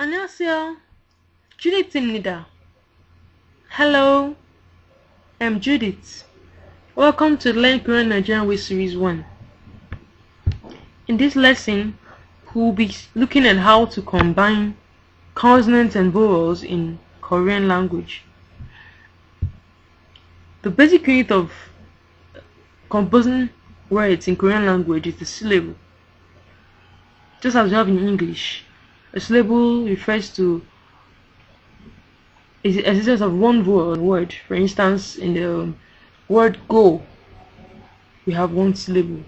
안녕하세요. Judith입니다. Hello, I'm Judith. Welcome to Learn Korean Nigerian with Series 1. In this lesson, we'll be looking at how to combine consonants and vowels in Korean language. The basic unit of composing words in Korean language is the syllable. Just as we have in English, a syllable refers to the existence of one word. For instance, in the word go, we have one syllable.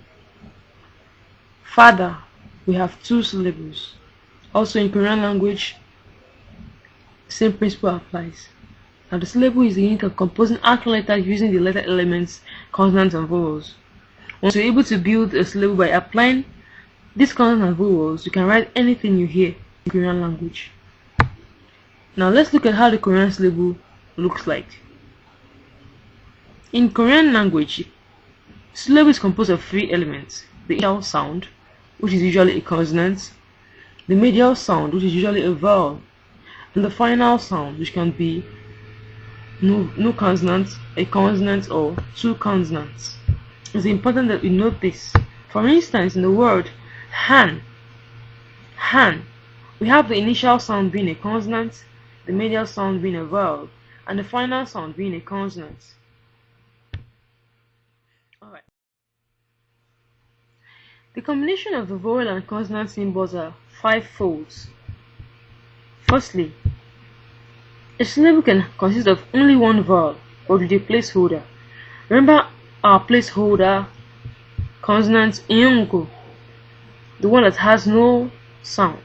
Father, we have two syllables. Also in Korean language, same principle applies. Now the syllable is the unit of composing actual letters using the letter elements, consonants and vowels. Once you're able to build a syllable by applying these consonants and vowels, you can write anything you hear in Korean language. Now let's look at how the Korean syllable looks like. In Korean language, syllable is composed of three elements: the initial sound, which is usually a consonant, the medial sound, which is usually a vowel, and the final sound, which can be no consonant, a consonant, or two consonants. It's important that we note this. For instance, in the word han, we have the initial sound being a consonant, the medial sound being a vowel, and the final sound being a consonant. Alright. The combination of the vowel and consonant symbols are five-folds. Firstly, a syllable can consist of only one vowel or with a placeholder. Remember our placeholder consonant yunko, the one that has no sound.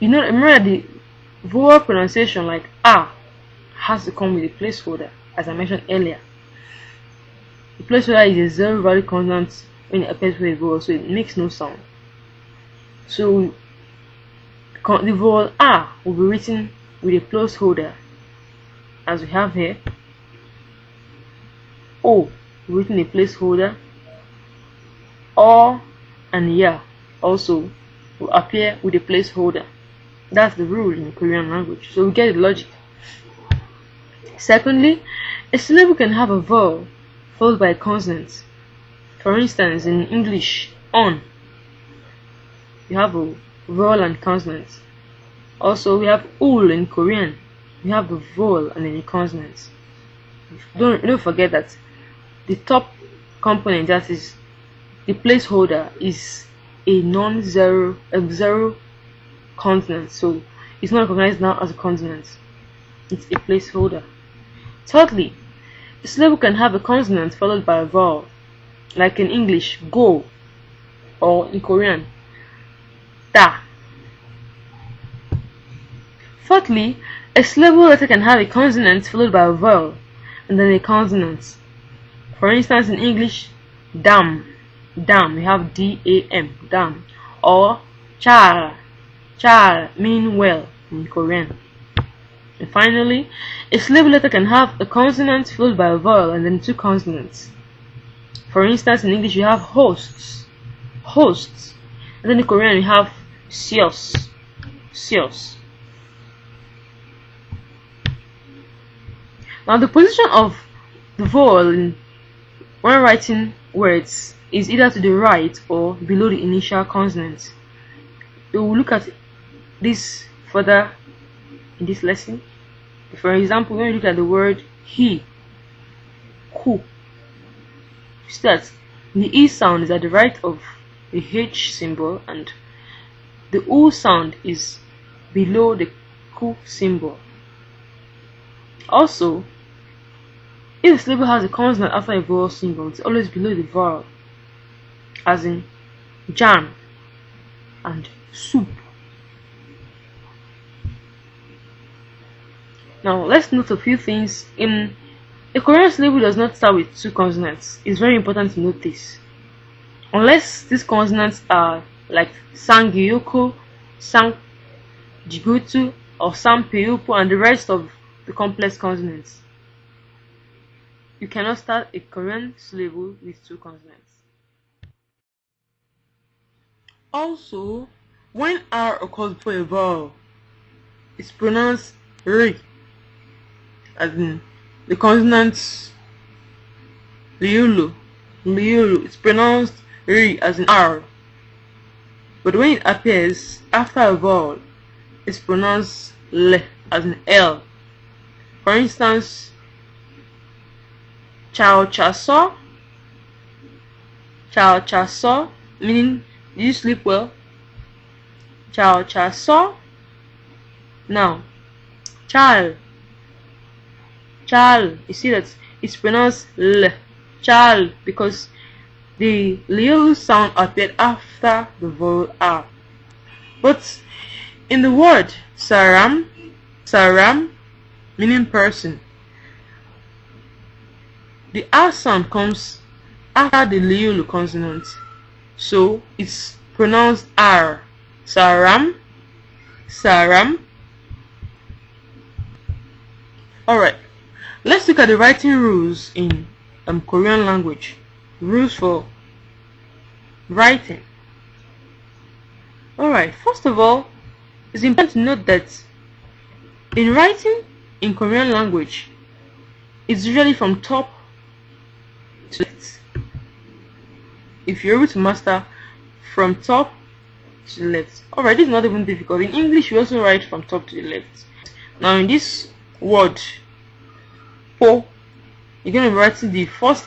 Remember the vowel pronunciation like a has to come with a placeholder, as I mentioned earlier. The placeholder is a zero value consonant when it appears with a vowel, so it makes no sound. So the vowel a will be written with a placeholder, as we have here. O written a placeholder. O and ya also will appear with a placeholder. That's the rule in Korean language, so we get the logic. Secondly, a syllable can have a vowel followed by a consonant. For instance, in English, on, you have a vowel and consonant. Also, we have ul in Korean. We have the vowel and then the consonants. Don't forget that the top component, that is the placeholder, is a non-zero, zero consonant, so it's not recognized now as a consonant. It's a placeholder. Thirdly, a syllable can have a consonant followed by a vowel, like in English, go, or in Korean, ta. Fourthly, a syllable letter can have a consonant followed by a vowel and then a consonant. For instance, in English, dam, we have D-A-M, dam, or char, meaning well in Korean. And finally, a syllable letter can have a consonant followed by a vowel and then two consonants. For instance, in English, you have hosts, and then in Korean, you have seos. Now, the position of the vowel when writing words is either to the right or below the initial consonant. We will look at this further in this lesson. For example, when you look at the word he, who, you see that the E sound is at the right of the H symbol and the U sound is below the Ku symbol. Also, if the syllable has a consonant after a vowel symbol, it's always below the vowel, as in jam and soup. Now let's note a few things. In a Korean syllable does not start with two consonants. It's very important to note this. Unless these consonants are like sangyuko, sangjigutu, or sanpeupu, and the rest of the complex consonants, you cannot start a Korean syllable with two consonants. Also, When R occurs before a vowel, it's pronounced R, as in the consonant liulu. Liulu, it's pronounced R as in R. But when it appears after a vowel, it's pronounced L as in L. For instance, chao chaso, chao chaso, meaning did you sleep well? Chao chaso. Now, chal, chal, you see that it's pronounced L, chal, because the liulu sound appeared after the vowel R. But in the word saram, saram, meaning person, the R sound comes after the liulu consonant, so it's pronounced R. Saram, saram. Alright, let's look at the writing rules in Korean language. Rules for writing. Alright, first of all, it's important to note that in writing in Korean language, it's usually from top to left. If you're able to master from top to the left. Alright, this is not even difficult. In English, we also write from top to the left. Now, in this word, po, you're going to be writing the first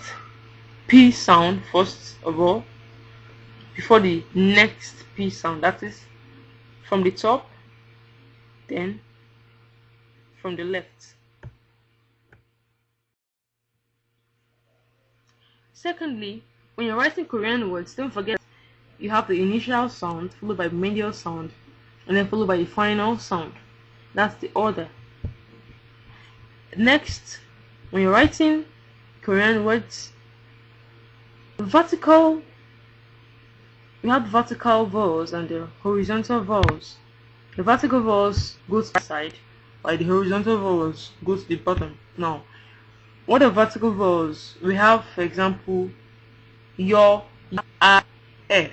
P sound first of all, before the next P sound. That is from the top, then from the left. Secondly, when you're writing Korean words, don't forget you have the initial sound followed by the medial sound and then followed by the final sound. That's the order. Next, when you're writing Korean words, vertical, we have vertical vowels and the horizontal vowels. The vertical vowels go to the side while the horizontal vowels go to the bottom. Now, what are vertical vowels? We have, for example, yo, ya, e.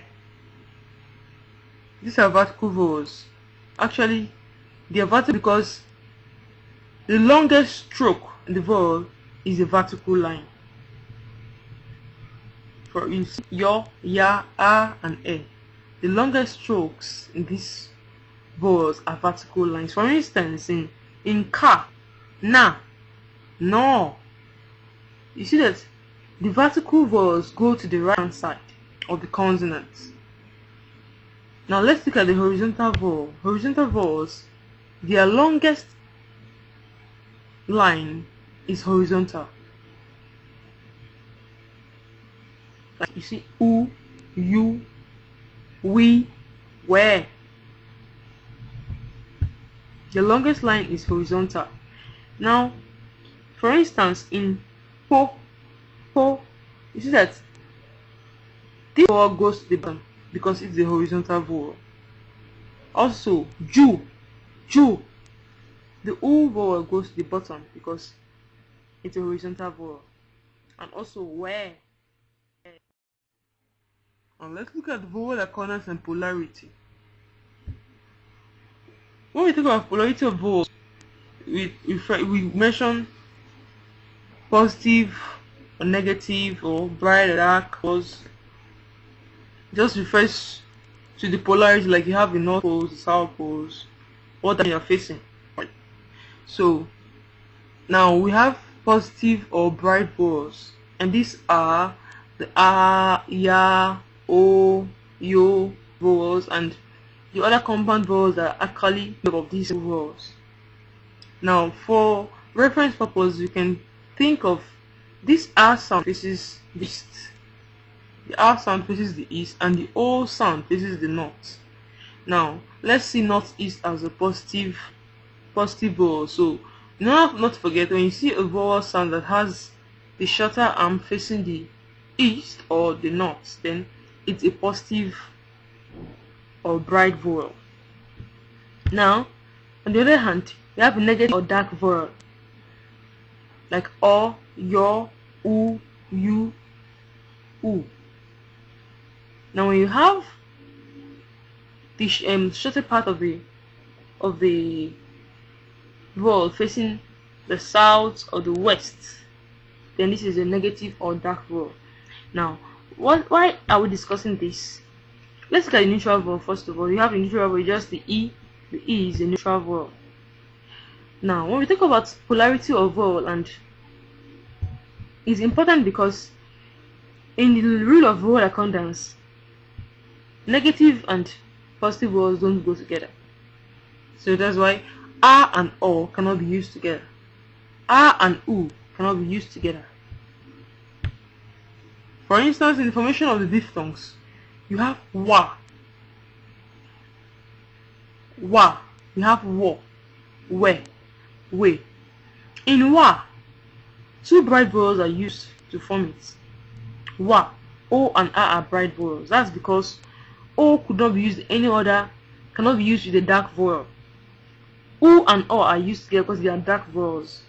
These are vertical vowels. Actually, they are vertical because the longest stroke in the vowel is a vertical line. For instance, yo, ya, a, and e. The longest strokes in these vowels are vertical lines. For instance, in ka, na, no. You see that the vertical vowels go to the right hand side of the consonants. Now let's look at the horizontal vowel. Horizontal vowels, their longest line is horizontal. Like you see, u, you, we, where. The longest line is horizontal. Now, for instance, in po, po, you see that this vowel goes to the bottom because it's the horizontal vowel. Also, ju, ju, the u vowel goes to the bottom because it's a horizontal vowel. And also where. And let's look at vowel accordance and polarity. When we talk about polarity of vowels, we mention positive or negative or bright or dark vowels. Just refers to the polarity, like you have the north poles, the south poles, what that you're facing. Right. So now we have positive or bright vowels, and these are the a, ya, o, yo vowels, and the other compound vowels that are actually made of these vowels. Now, for reference purpose, you can think of this R sound faces the east, the R sound faces the east, and the O sound faces the north. Now, let's see northeast as a positive vowel. So, not to forget, when you see a vowel sound that has the shorter arm facing the east or the north, then it's a positive or bright vowel. Now, on the other hand, we have a negative or dark vowel, like o, yo, u, you, u. Now, when you have the shorter part of the vowel facing the south or the west, then this is a negative or dark vowel. Now, why are we discussing this? Let's look at the neutral vowel first of all. You have a neutral vowel, just the E. The E is a neutral vowel. Now, when we talk about polarity of vowel, and it's important because in the rule of vowel accordance, negative and positive vowels don't go together. So that's why A and O cannot be used together. A and U cannot be used together. For instance, in the formation of the diphthongs, you have wa. Wa. You have wo, we, we. In wa, two bright vowels are used to form it. Wa, O and A are bright vowels. That's because O could not be used any other, cannot be used with a dark vowel. U and O are used together because they are dark vowels.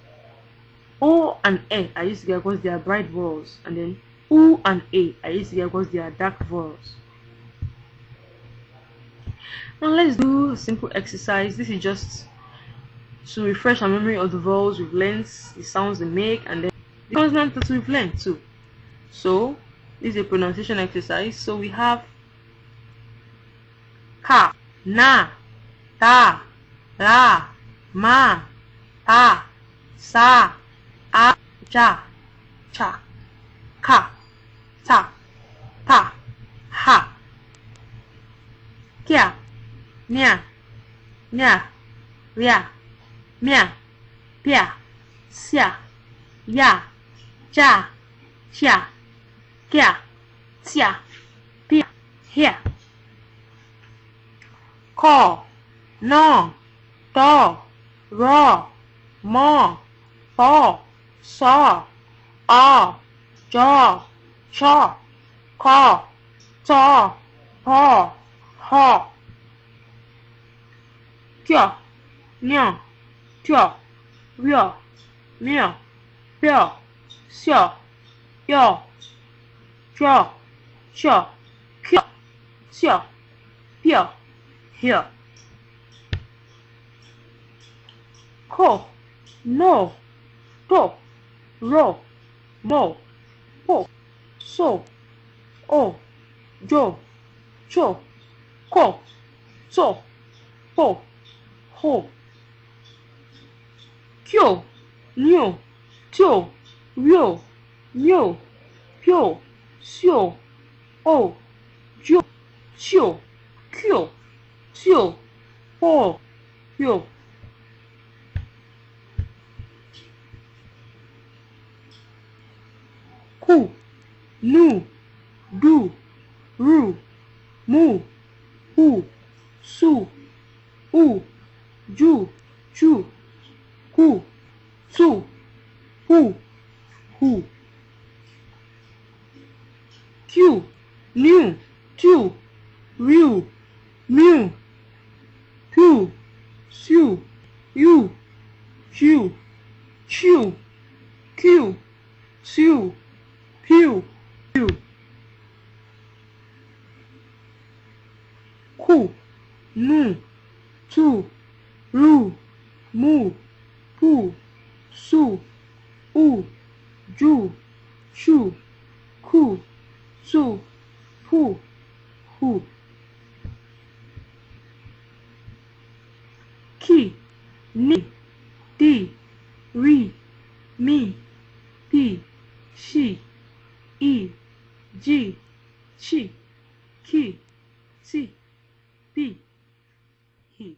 O and E are used together because they are bright vowels. And then U and A are used together because they are dark vowels. Now let's do a simple exercise. This is just to refresh our memory of the vowels we've learned, the sounds they make, and then the consonants that we've learned too. So this is a pronunciation exercise. So we have ka, na, ta, la, ma, ta, sa, a, ja, cha, ka, ta, pa, ha, kia, nya, nya, ria, mia, pia, sia, ya, ja, chia, kia, tia, pia, here. Ko, no, do, ro, mo, po, so, a, jo, cho, ko, to, po, ho. Kyo, nyo, tyo, ryo, myo, pyo, syo, yo, jo, cho, kyo, syo, pyo, here. Ko, no, do, ro, mo, po, so, o, jo, cho, ko, so, po, ho. Kyo, nyo, tyo, ryo, myo, pyo, syo, o, jo, cho, kyo, syo, po, hyo. Ku, nu, du, ru, mu, hu, su, u, ju, chu, ku, su, hu, hu. Kyu, nu, tu, ryu, mu, pu, su, yu, ju, chu, kyu, su, pu, yu. Ku, nu, tu, ru, mu, pu, su, u, ju, chu, ku, su, pu, hu. Ki, ni, di, ri, mi, pi, shi, i, ji, chi, ki, si, pi, hi.